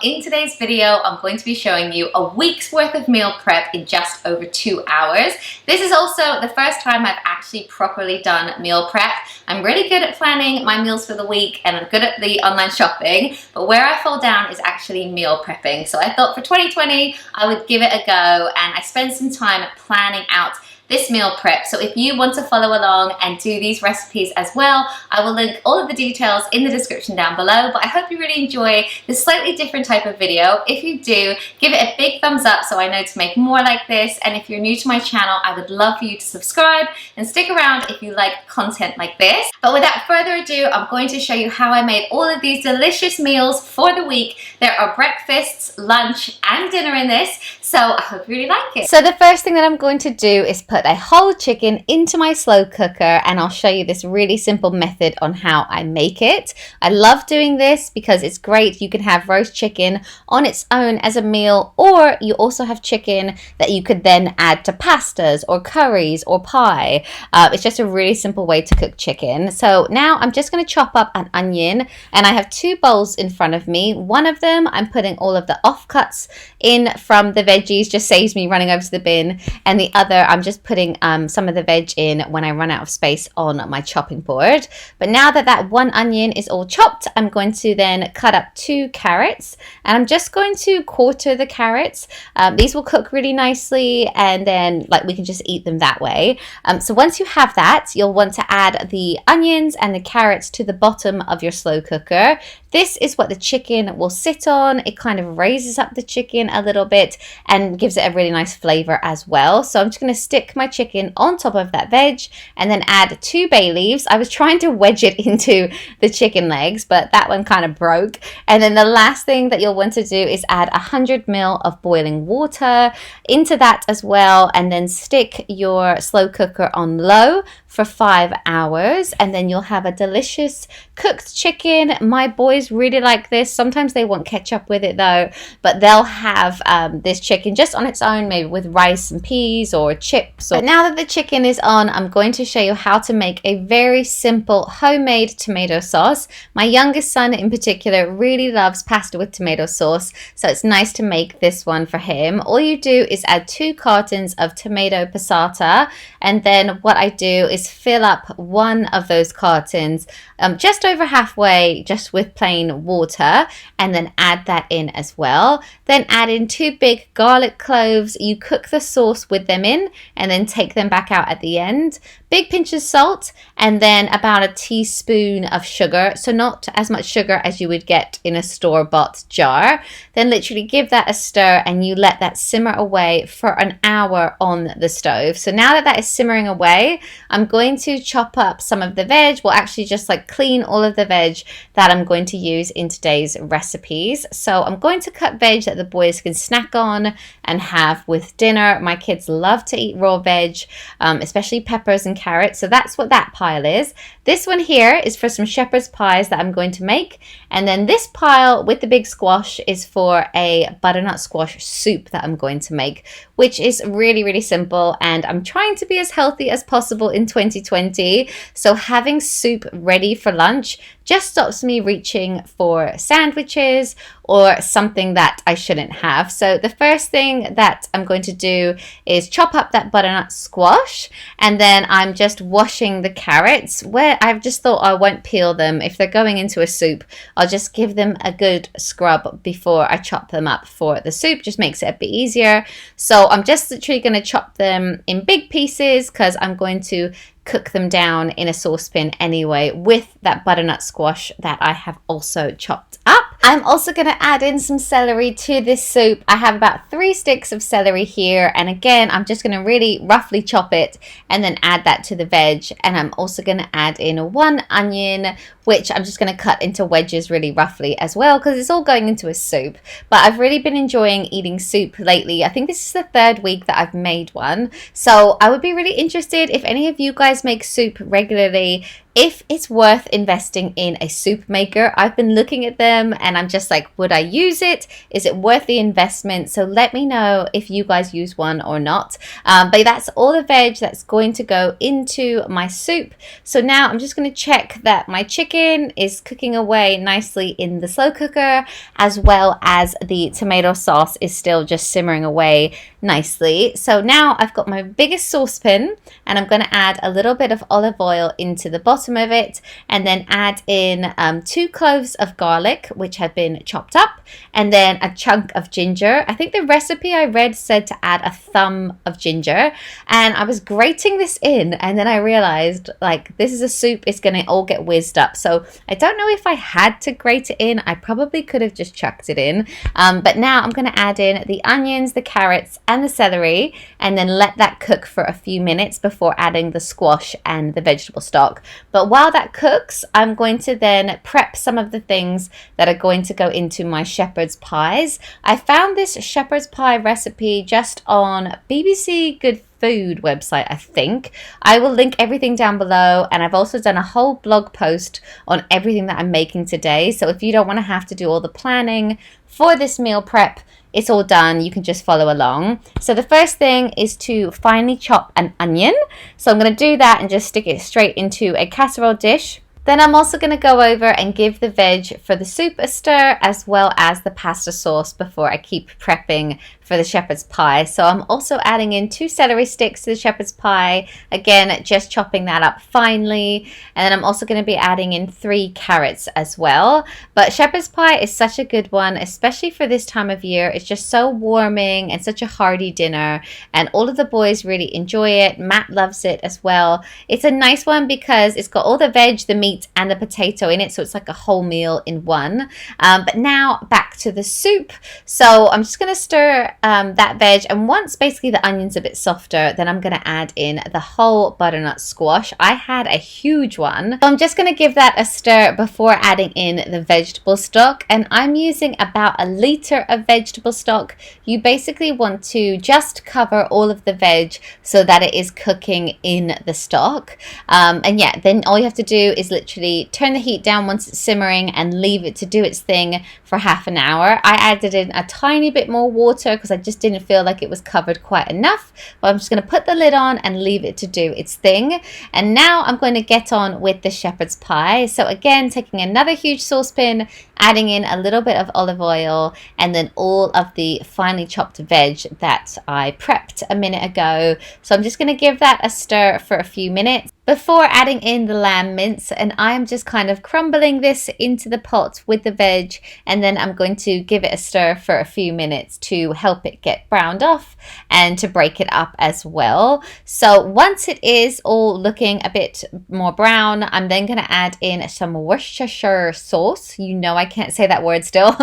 In today's video, I'm going to be showing you a week's worth of meal prep in just over 2 hours. This is also the first time I've actually properly done meal prep. I'm really good at planning my meals for the week and I'm good at the online shopping, but where I fall down is actually meal prepping. So I thought for 2020, I would give it a go, and I spent some time planning out this meal prep. So if you want to follow along and do these recipes as well, I will link all of the details in the description down below. But I hope you really enjoy this slightly different type of video. If you do, give it a big thumbs up so I know to make more like this. And if you're new to my channel, I would love for you to subscribe and stick around if you like content like this. But without further ado, I'm going to show you how I made all of these delicious meals for the week. There are breakfasts, lunch, and dinner in this, so I hope you really like it. So the first thing that I'm going to do is put a whole chicken into my slow cooker, and I'll show you this really simple method on how I make it. I love doing this because it's great. You can have roast chicken on its own as a meal, or you also have chicken that you could then add to pastas or curries or pie. It's just a really simple way to cook chicken. So now I'm just going to chop up an onion, and I have 2 bowls in front of me. One of them I'm putting all of the offcuts in from the veggies, just saves me running over to the bin, and the other I'm just putting some of the veg in when I run out of space on my chopping board. But now that that one onion is all chopped, I'm going to then cut up 2 carrots, and I'm just going to quarter the carrots. These will cook really nicely, and then we can just eat them that way. So once you have that, you'll want to add the onions and the carrots to the bottom of your slow cooker. This is what the chicken will sit on. It kind of raises up the chicken a little bit and gives it a really nice flavor as well. So I'm just going to stick my chicken on top of that veg and then add 2 bay leaves. I was trying to wedge it into the chicken legs, but that one kind of broke. And then the last thing that you'll want to do is add 100 ml of boiling water into that as well, and then stick your slow cooker on low for 5 hours, and then you'll have a delicious cooked chicken. My boys really like this. Sometimes they want ketchup with it though, but they'll have this chicken just on its own, maybe with rice and peas or chips. But now that the chicken is on, I'm going to show you how to make a very simple homemade tomato sauce. My youngest son in particular really loves pasta with tomato sauce, so it's nice to make this one for him. All you do is add 2 cartons of tomato passata, and then what I do is fill up one of those cartons just over halfway just with plain water, and then add that in as well. Then add in 2 big garlic cloves. You cook the sauce with them in and then take them back out at the end. Big pinch of salt, and then about a teaspoon of sugar, so not as much sugar as you would get in a store-bought jar. Then literally give that a stir, and you let that simmer away for an hour on the stove. So now that that is simmering away, I'm going to chop up some of the veg. Well, actually just clean all of the veg that I'm going to use in today's recipes. So I'm going to cut veg that the boys can snack on and have with dinner. My kids love to eat raw veg, especially peppers and carrots. So that's what that pile is. This one here is for some shepherd's pies that I'm going to make. And then this pile with the big squash is for a butternut squash soup that I'm going to make, which is really, really simple. And I'm trying to be as healthy as possible in 2020. So having soup ready for lunch just stops me reaching for sandwiches or something that I shouldn't have. So the first thing that I'm going to do is chop up that butternut squash, and then I'm just washing the carrots, where I've just thought I won't peel them. If they're going into a soup, I'll just give them a good scrub before I chop them up for the soup. Just makes it a bit easier. So I'm just literally going to chop them in big pieces because I'm going to cook them down in a saucepan anyway with that butternut squash that I have also chopped up. I'm also going to add in some celery to this soup. I have about 3 sticks of celery here, and again I'm just going to really roughly chop it and then add that to the veg. And I'm also going to add in 1 onion, which I'm just going to cut into wedges really roughly as well because it's all going into a soup. But I've really been enjoying eating soup lately. I think this is the 3rd week that I've made one, so I would be really interested if any of you guys make soup regularly, if it's worth investing in a soup maker. I've been looking at them and I'm just like, would I use it? Is it worth the investment? So let me know if you guys use one or not. But that's all the veg that's going to go into my soup. So now I'm just going to check that my chicken chicken is cooking away nicely in the slow cooker, as well as the tomato sauce is still just simmering away nicely. So now I've got my biggest saucepan, and I'm going to add a little bit of olive oil into the bottom of it, and then add in 2 cloves of garlic, which have been chopped up, and then a chunk of ginger. I think the recipe I read said to add a thumb of ginger, and I was grating this in, and then I realized, like, this is a soup, it's going to all get whizzed up. So I don't know if I had to grate it in. I probably could have just chucked it in, but now I'm going to add in the onions, the carrots, and the celery, and then let that cook for a few minutes before adding the squash and the vegetable stock. But while that cooks, I'm going to then prep some of the things that are going to go into my shepherd's pies. I found this shepherd's pie recipe just on BBC Good Food website, I think. I will link everything down below, and I've also done a whole blog post on everything that I'm making today. So if you don't want to have to do all the planning for this meal prep, it's all done. You can just follow along. So the first thing is to finely chop an onion. So I'm going to do that and just stick it straight into a casserole dish. Then I'm also going to go over and give the veg for the soup a stir, as well as the pasta sauce, before I keep prepping for the shepherd's pie. So I'm also adding in 2 celery sticks to the shepherd's pie, again just chopping that up finely, and then I'm also going to be adding in 3 carrots as well. But shepherd's pie is such a good one, especially for this time of year. It's just so warming and such a hearty dinner, and all of the boys really enjoy it. Matt loves it as well. It's a nice one because it's got all the veg, the meat, and the potato in it, so it's like a whole meal in one. But now back to the soup. So I'm just going to stir that veg, and once basically the onion's a bit softer, then I'm going to add in the whole butternut squash. I had a huge one, so I'm just going to give that a stir before adding in the vegetable stock, and I'm using about 1 liter of vegetable stock. You basically want to just cover all of the veg so that it is cooking in the stock, and yeah, then all you have to do is literally turn the heat down once it's simmering and leave it to do its thing for half an hour. I added in a tiny bit more water because I just didn't feel like it was covered quite enough, but I'm just going to put the lid on and leave it to do its thing. And now I'm going to get on with the shepherd's pie. So again, taking another huge saucepan, adding in a little bit of olive oil, and then all of the finely chopped veg that I prepped a minute ago. So I'm just going to give that a stir for a few minutes before adding in the lamb mince, and I'm just kind of crumbling this into the pot with the veg, and then I'm going to give it a stir for a few minutes to help it get browned off and to break it up as well. So once it is all looking a bit more brown, I'm then going to add in some Worcestershire sauce. You know I can't say that word still.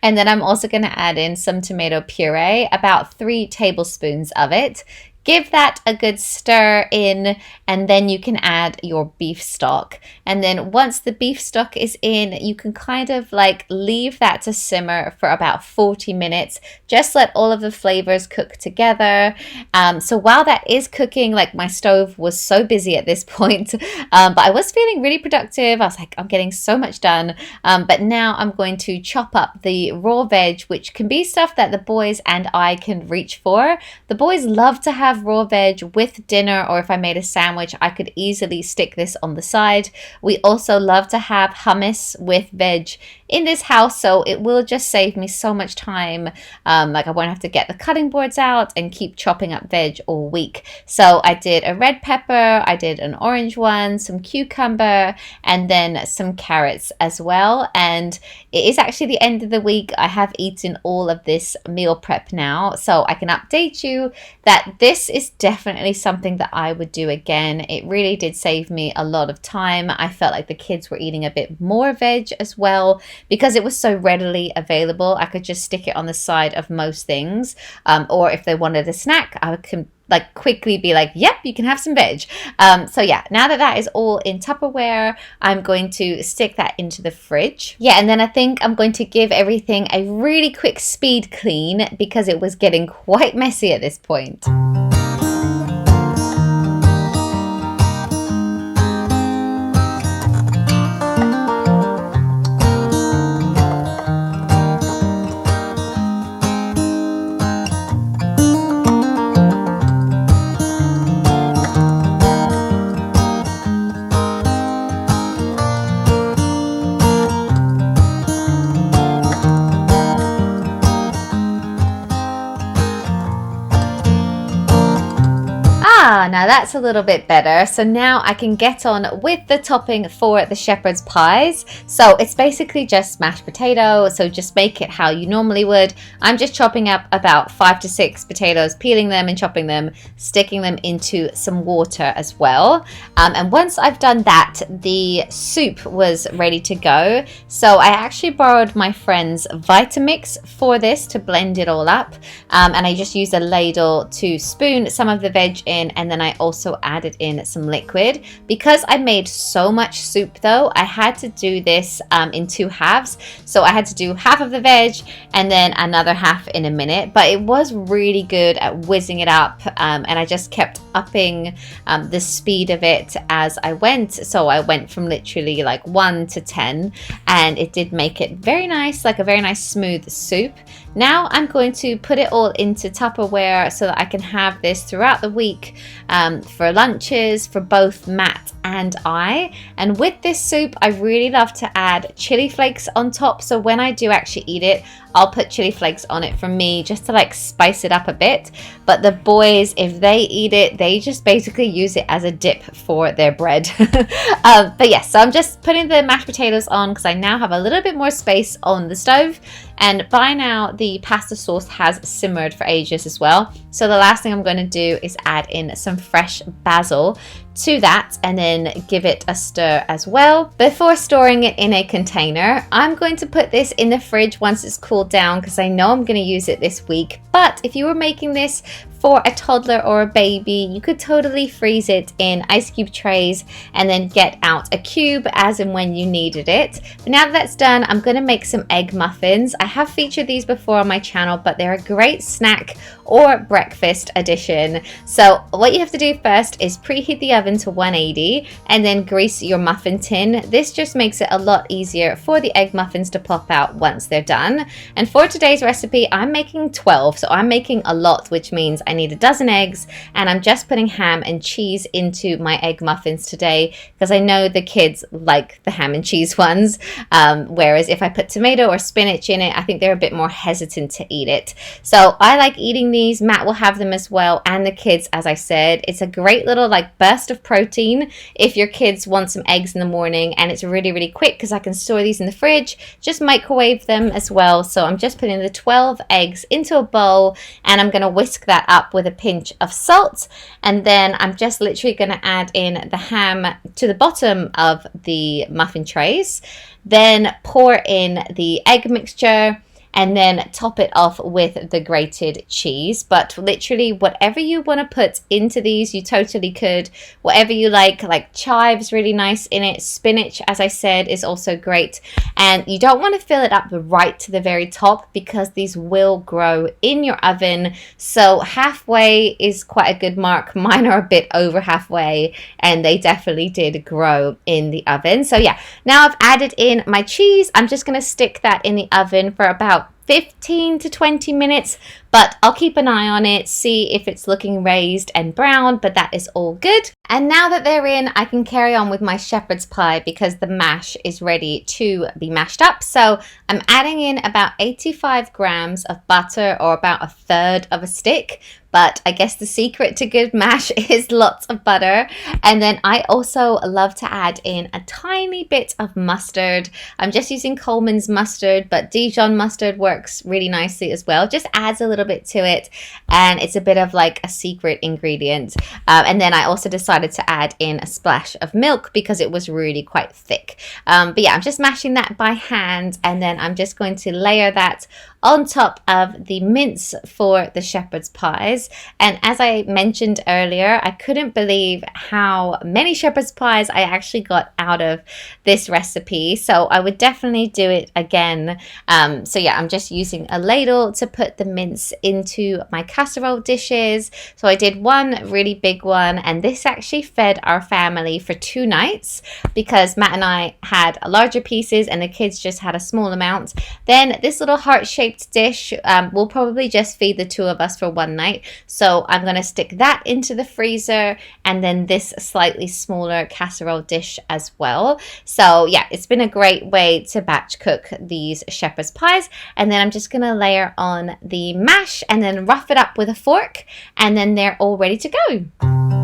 And then I'm also going to add in some tomato puree, about 3 tablespoons of it. Give that a good stir in, and then you can add your beef stock. And then once the beef stock is in, you can kind of like leave that to simmer for about 40 minutes. Just let all of the flavors cook together. So while that is cooking, like my stove was so busy at this point, but I was feeling really productive. I was like, I'm getting so much done. But now I'm going to chop up the raw veg, which can be stuff that the boys and I can reach for. The boys love to have raw veg with dinner, or if I made a sandwich, I could easily stick this on the side. We also love to have hummus with veg in this house, so it will just save me so much time. Like I won't have to get the cutting boards out and keep chopping up veg all week. So I did a red pepper, I did an orange one, some cucumber, and then some carrots as well. And it is actually the end of the week. I have eaten all of this meal prep now, so I can update you that this is definitely something that I would do again. It really did save me a lot of time. I felt like the kids were eating a bit more veg as well because it was so readily available. I could just stick it on the side of most things, or if they wanted a snack, I could like quickly be like, yep, you can have some veg. So yeah, now that that is all in Tupperware, I'm going to stick that into the fridge. Yeah, and then I think I'm going to give everything a really quick speed clean because it was getting quite messy at this point. Now that's a little bit better. So now I can get on with the topping for the shepherd's pies. So it's basically just mashed potato. So just make it how you normally would. I'm just chopping up about 5 to 6 potatoes, peeling them and chopping them, sticking them into some water as well. And once I've done that, the soup was ready to go. So I actually borrowed my friend's Vitamix for this to blend it all up. And I just used a ladle to spoon some of the veg in, and then I also added in some liquid. Because I made so much soup though, I had to do this in 2 halves. So I had to do half of the veg and then another half in a minute, but it was really good at whizzing it up, and I just kept upping the speed of it as I went. So I went from literally like 1 to 10, and it did make it very nice, like a very nice smooth soup. Now I'm going to put it all into Tupperware so that I can have this throughout the week for lunches for both Matt and I. And with this soup, I really love to add chili flakes on top. So when I do actually eat it, I'll put chili flakes on it for me just to like spice it up a bit. But the boys, if they eat it, they just basically use it as a dip for their bread. But yes, so I'm just putting the mashed potatoes on because I now have a little bit more space on the stove. And by now the pasta sauce has simmered for ages as well. So the last thing I'm going to do is add in some fresh basil to that and then give it a stir as well before storing it in a container. I'm going to put this in the fridge once it's cooled down because I know I'm going to use it this week. But if you were making this for a toddler or a baby, you could totally freeze it in ice cube trays and then get out a cube as and when you needed it. But now that that's done, I'm going to make some egg muffins. I have featured these before on my channel, but they're a great snack or breakfast addition. So what you have to do first is preheat the oven to 180 and then grease your muffin tin. This just makes it a lot easier for the egg muffins to pop out once they're done. And for today's recipe, I'm making 12, so I'm making a lot, which means I need a dozen eggs, and I'm just putting ham and cheese into my egg muffins today because I know the kids like the ham and cheese ones, whereas if I put tomato or spinach in it, I think they're a bit more hesitant to eat it. So I like eating these. Matt will have them as well, and the kids, as I said. It's a great little like burst of protein if your kids want some eggs in the morning, and it's really, really quick because I can store these in the fridge, just microwave them as well. So I'm just putting the 12 eggs into a bowl, and I'm going to whisk that up with a pinch of salt, and then I'm just literally going to add in the ham to the bottom of the muffin trays, then pour in the egg mixture, and then top it off with the grated cheese. But literally whatever you want to put into these, you totally could. Whatever you like chives really nice in it. Spinach, as I said, is also great. And you don't want to fill it up right to the very top because these will grow in your oven. So halfway is quite a good mark. Mine are a bit over halfway, and they definitely did grow in the oven. So yeah, now I've added in my cheese. I'm just going to stick that in the oven for about 15 to 20 minutes, but I'll keep an eye on it, see if it's looking raised and brown, but that is all good. And now that they're in, I can carry on with my shepherd's pie because the mash is ready to be mashed up. So I'm adding in about 85 grams of butter, or about 1/3 of a stick. But I guess the secret to good mash is lots of butter. And then I also love to add in a tiny bit of mustard. I'm just using Coleman's mustard, but Dijon mustard works really nicely as well. Just adds a little bit to it, and it's a bit of like a secret ingredient. And then I also decided to add in a splash of milk because it was really quite thick. But yeah, I'm just mashing that by hand, and then I'm just going to layer that on top of the mince for the shepherd's pies. And as I mentioned earlier, I couldn't believe how many shepherd's pies I actually got out of this recipe, so I would definitely do it again. So yeah, I'm just using a ladle to put the mince into my casserole dishes. So I did one really big one, and this actually fed our family for 2 nights because Matt and I had larger pieces and the kids just had a small amount. Then this little heart-shaped dish will probably just feed the 2 of us for 1 night. So I'm going to stick that into the freezer, and then this slightly smaller casserole dish as well. So yeah, it's been a great way to batch cook these shepherd's pies. And then I'm just going to layer on the mash and then rough it up with a fork, and then they're all ready to go.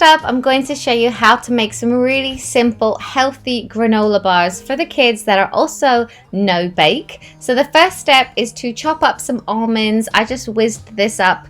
up, I'm going to show you how to make some really simple, healthy granola bars for the kids that are also no bake. So the first step is to chop up some almonds. I just whizzed this up,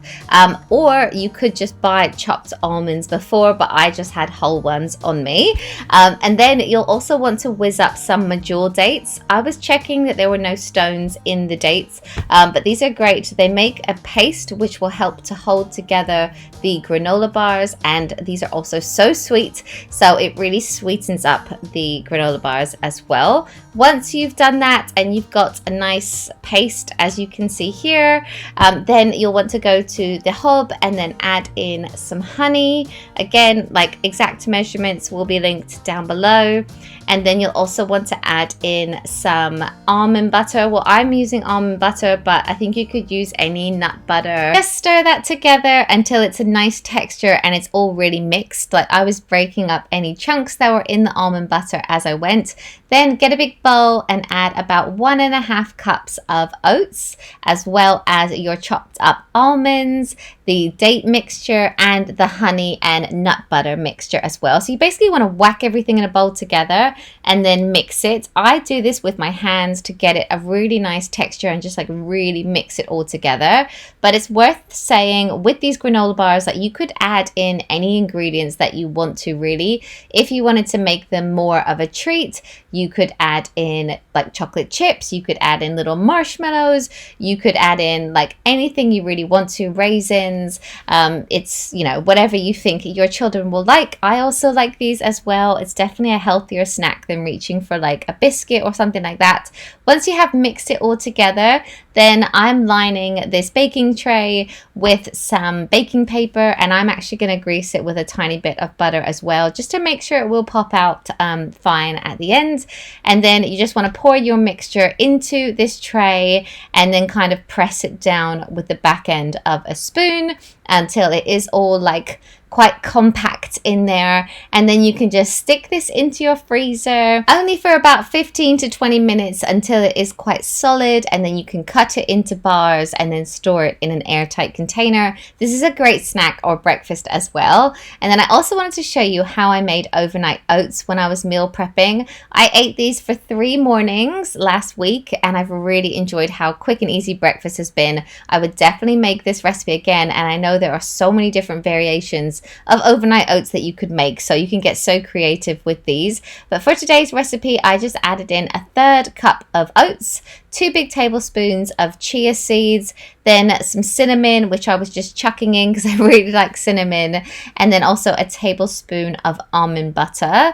or you could just buy chopped almonds before, but I just had whole ones on me. And then you'll also want to whiz up some medjool dates. I was checking that there were no stones in the dates, but these are great. They make a paste which will help to hold together the granola bars, and these are also so sweet, so it really sweetens up the granola bars as well. Once you've done that and you've got a nice paste, as you can see here, then you'll want to go to the hob and then add in some honey. Again, like exact measurements will be linked down below. And then you'll also want to add in some almond butter. Well, I'm using almond butter, but I think you could use any nut butter. Just stir that together until it's a nice texture and it's all really mixed. Like I was breaking up any chunks that were in the almond butter as I went. Then get a big bowl and add about 1.5 cups of oats, as well as your chopped up almonds, the date mixture, and the honey and nut butter mixture as well. So you basically want to whack everything in a bowl together and then mix it. I do this with my hands to get it a really nice texture and just like really mix it all together. But it's worth saying with these granola bars that you could add in any ingredients that you want to really. If you wanted to make them more of a treat, you could add in like chocolate chips, you could add in little marshmallows, you could add in like anything you really want to, raisins. It's, you know, whatever you think your children will like. I also like these as well. It's definitely a healthier snack than reaching for like a biscuit or something like that. Once you have mixed it all together, then I'm lining this baking tray with some baking paper, and I'm actually going to grease it with a tiny bit of butter as well, just to make sure it will pop out fine at the end. And then you just want to pour your mixture into this tray and then kind of press it down with the back end of a spoon until it is all like quite compact in there, and then you can just stick this into your freezer only for about 15 to 20 minutes until it is quite solid, and then you can cut it into bars and then store it in an airtight container. This is a great snack or breakfast as well. And then I also wanted to show you how I made overnight oats when I was meal prepping. I ate these for 3 mornings last week and I've really enjoyed how quick and easy breakfast has been. I would definitely make this recipe again, and I know there are so many different variations of overnight oats that you could make, so you can get so creative with these. But for today's recipe, I just added in 1/3 cup of oats, 2 big tablespoons of chia seeds, then some cinnamon, which I was just chucking in because I really like cinnamon, and then also a tablespoon of almond butter.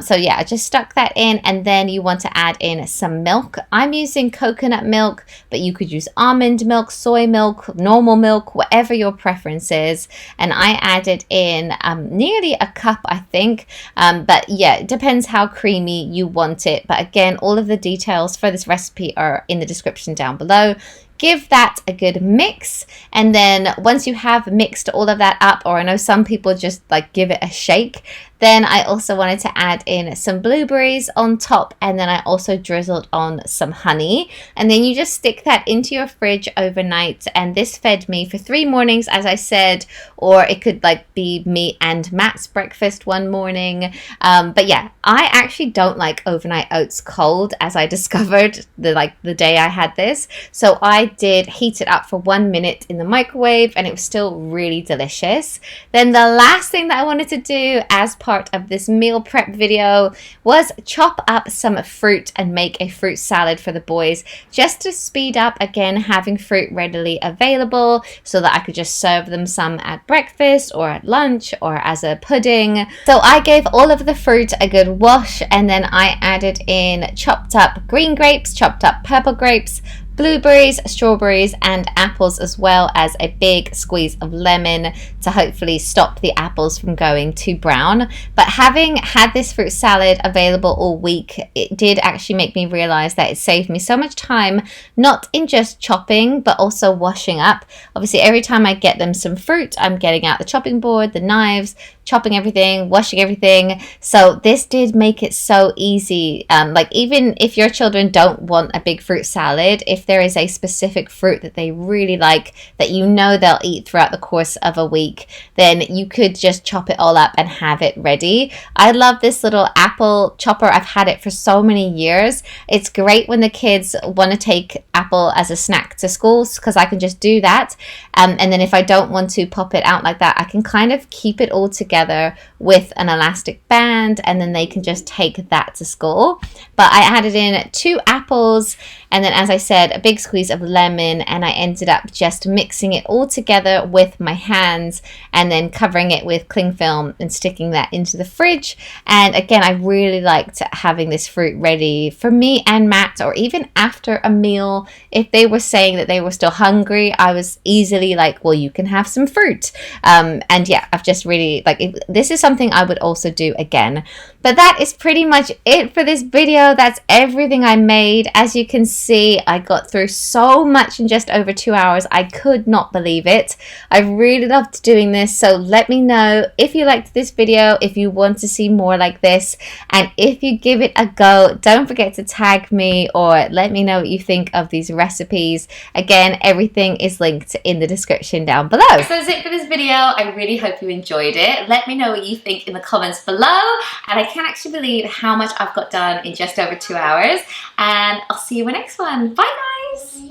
So yeah, I just stuck that in, and then you want to add in some milk. I'm using coconut milk, but you could use almond milk, soy milk, normal milk, whatever your preference is. And I added in nearly a cup, I think, but yeah, it depends how creamy you want it. But again, all of the details for this recipe are in the description down below. Give that a good mix, and then once you have mixed all of that up, or I know some people just like give it a shake, then I also wanted to add in some blueberries on top, and then I also drizzled on some honey, and then you just stick that into your fridge overnight. And this fed me for 3 mornings, as I said, or it could like be me and Matt's breakfast one morning. But yeah, I actually don't like overnight oats cold, as I discovered the day I had this. So I did heat it up for 1 minute in the microwave, and it was still really delicious. Then the last thing that I wanted to do as part of this meal prep video was chop up some fruit and make a fruit salad for the boys, just to speed up again having fruit readily available, so that I could just serve them some at breakfast or at lunch or as a pudding. So I gave all of the fruit a good wash, and then I added in chopped up green grapes, chopped up purple grapes, blueberries, strawberries, and apples, as well as a big squeeze of lemon to hopefully stop the apples from going too brown. But having had this fruit salad available all week, it did actually make me realize that it saved me so much time, not in just chopping, but also washing up. Obviously, every time I get them some fruit, I'm getting out the chopping board, the knives, chopping everything, washing everything. So this did make it so easy. Like even if your children don't want a big fruit salad, if there is a specific fruit that they really like, that you know they'll eat throughout the course of a week, then you could just chop it all up and have it ready. I love this little apple chopper. I've had it for so many years. It's great when the kids want to take apple as a snack to school, because I can just do that. And then if I don't want to pop it out like that, I can kind of keep it all together with an elastic band, and then they can just take that to school. But I added in 2 apples, and then, as I said, a big squeeze of lemon, and I ended up just mixing it all together with my hands and then covering it with cling film and sticking that into the fridge. And again, I really liked having this fruit ready for me and Matt, or even after a meal. If they were saying that they were still hungry, I was easily like, well, you can have some fruit. And yeah, I've just really this is something I would also do again. But that is pretty much it for this video. That's everything I made. As you can see, I got through so much in just over 2 hours. I could not believe it. I really loved doing this. So let me know if you liked this video, if you want to see more like this, and if you give it a go, don't forget to tag me or let me know what you think of these recipes. Again, everything is linked in the description down below. So that's it for this video. I really hope you enjoyed it. Let me know what you think in the comments below, and I can't actually believe how much I've got done in just over 2 hours, and I'll see you in the next one. Bye guys!